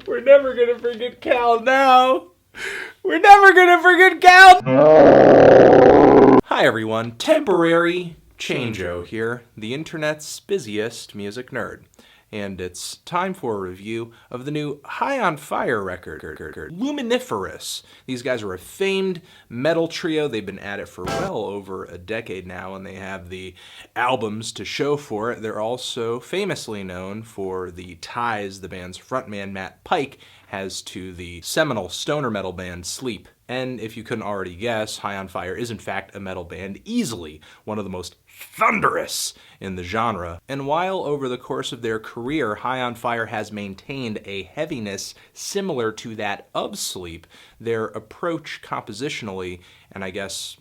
We're never gonna forget Cal now. We're never gonna forget Cal. Hi everyone, temporary Change-O here, the internet's busiest music nerd. And it's time for a review of the new High on Fire record, Luminiferous. These guys are a famed metal trio. They've been at it for well over a decade now, and they have the albums to show for it. They're also famously known for the ties the band's frontman Matt Pike has to the seminal stoner metal band Sleep. And if you couldn't already guess, High on Fire is in fact a metal band, easily one of the most thunderous in the genre. And while over the course of their career, High on Fire has maintained a heaviness similar to that of Sleep, their approach compositionally, and I guess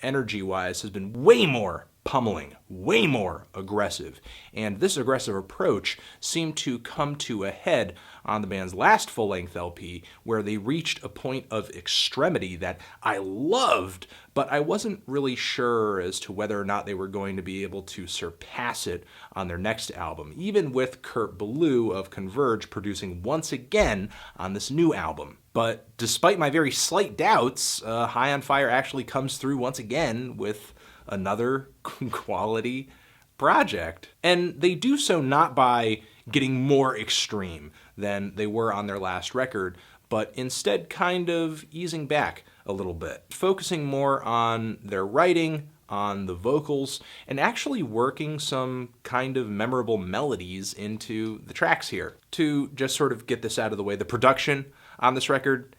energy-wise, has been way more pummeling, way more aggressive. And this aggressive approach seemed to come to a head on the band's last full-length LP, where they reached a point of extremity that I loved, but I wasn't really sure as to whether or not they were going to be able to surpass it on their next album, even with Kurt Ballou of Converge producing once again on this new album. But despite my very slight doubts, High on Fire actually comes through once again with another quality project. And they do so not by getting more extreme than they were on their last record, but instead kind of easing back a little bit, focusing more on their writing, on the vocals, and actually working some kind of memorable melodies into the tracks here. To just sort of get this out of the way, the production on this record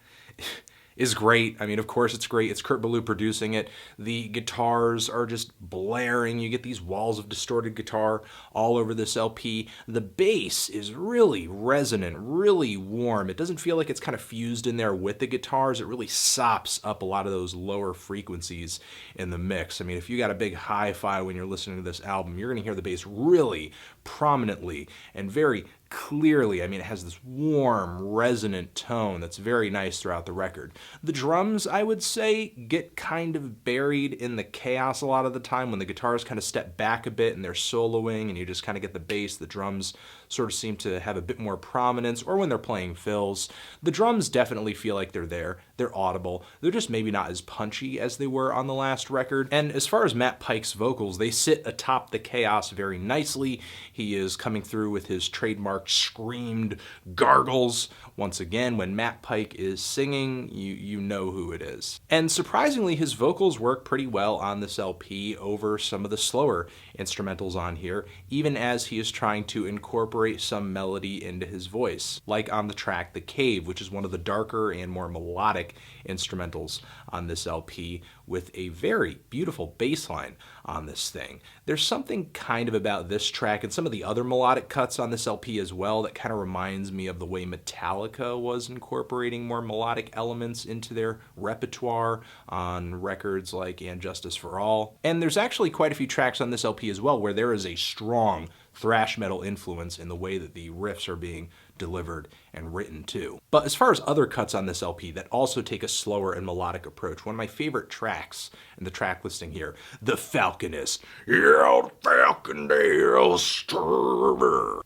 is great. I mean, of course it's great. It's Kurt Ballou producing it. The guitars are just blaring. You get these walls of distorted guitar all over this LP. The bass is really resonant, really warm. It doesn't feel like it's kind of fused in there with the guitars. It really sops up a lot of those lower frequencies in the mix. I mean, if you got a big hi-fi when you're listening to this album, you're going to hear the bass really prominently and very clearly. I mean, it has this warm, resonant tone that's very nice throughout the record. The drums, I would say, get kind of buried in the chaos a lot of the time when the guitars kind of step back a bit and they're soloing and you just kind of get the bass. The drums sort of seem to have a bit more prominence, or when they're playing fills. The drums definitely feel like they're there. They're audible. They're just maybe not as punchy as they were on the last record. And as far as Matt Pike's vocals, they sit atop the chaos very nicely. He is coming through with his trademark screamed gargles. Once again, when Matt Pike is singing, you know who it is. And surprisingly, his vocals work pretty well on this LP over some of the slower instrumentals on here, even as he is trying to incorporate some melody into his voice, like on the track The Cave, which is one of the darker and more melodic instrumentals on this LP, with a very beautiful bass line on this thing. There's something kind of about this track and some of the other melodic cuts on this LP as well that kind of reminds me of the way Metallica was incorporating more melodic elements into their repertoire on records like And Justice for All. And there's actually quite a few tracks on this LP as well where there is a strong thrash metal influence in the way that the riffs are being delivered and written too. But as far as other cuts on this LP that also take a slower and melodic approach, one of my favorite tracks in the track listing here, The FALOCNIST.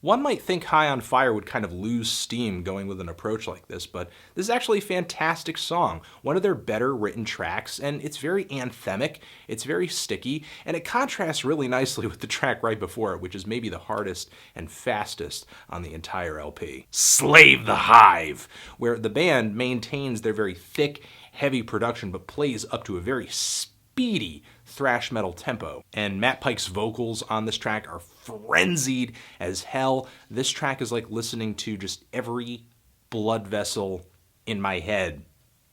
One might think High on Fire would kind of lose steam going with an approach like this, but this is actually a fantastic song, one of their better written tracks, and it's very anthemic, it's very sticky, and it contrasts really nicely with the track right before it, which is maybe the hardest and fastest on the entire LP. Slave the Hive, where the band maintains their very thick, heavy production but plays up to a very speedy thrash metal tempo. And Matt Pike's vocals on this track are frenzied as hell. This track is like listening to just every blood vessel in my head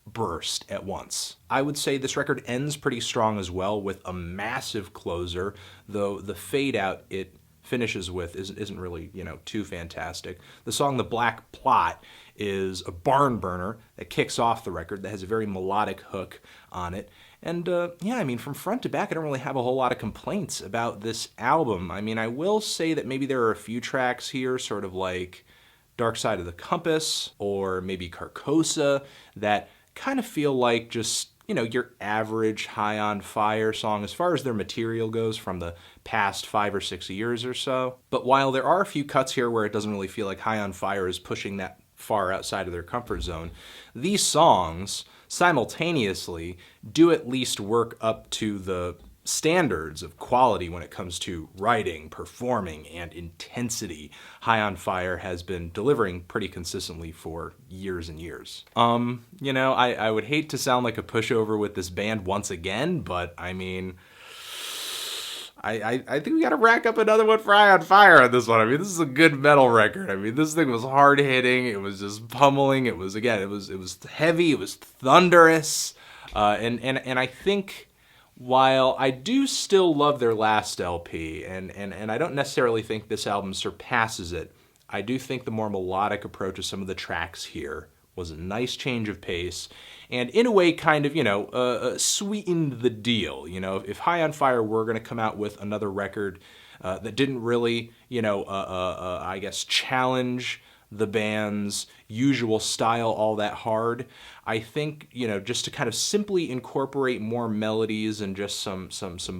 burst at once. I would say this record ends pretty strong as well with a massive closer, though the fade out it finishes with isn't really, too fantastic. The song The Black Plot is a barn burner that kicks off the record that has a very melodic hook on it. And from front to back, I don't really have a whole lot of complaints about this album. I mean, I will say that maybe there are a few tracks here, sort of like Dark Side of the Compass or maybe Carcosa, that kind of feel like just your average High on Fire song as far as their material goes from the past 5 or 6 years or so. But while there are a few cuts here where it doesn't really feel like High on Fire is pushing that far outside of their comfort zone, these songs simultaneously do at least work up to the standards of quality when it comes to writing, performing, and intensity High on Fire has been delivering pretty consistently for years and years. You know, I would hate to sound like a pushover with this band once again, but I mean, I think we gotta rack up another one for High on Fire on this one. I mean, this is a good metal record. I mean, this thing was hard hitting. It was just pummeling. It was, again, it was heavy. It was thunderous. And I think while I do still love their last LP, and I don't necessarily think this album surpasses it, I do think the more melodic approach of some of the tracks here was a nice change of pace, and in a way kind of, you know, sweetened the deal. You know, if High on Fire were going to come out with another record that didn't really, you know, I guess challenge the band's usual style all that hard, I think, you know, just to kind of simply incorporate more melodies and just some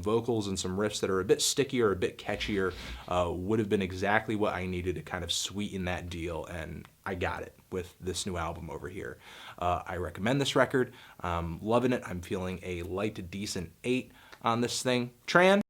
vocals and some riffs that are a bit stickier, a bit catchier, would have been exactly what I needed to kind of sweeten that deal, and I got it with this new album over here. I recommend this record. Loving it. I'm feeling a light to decent 8 on this thing. Tran,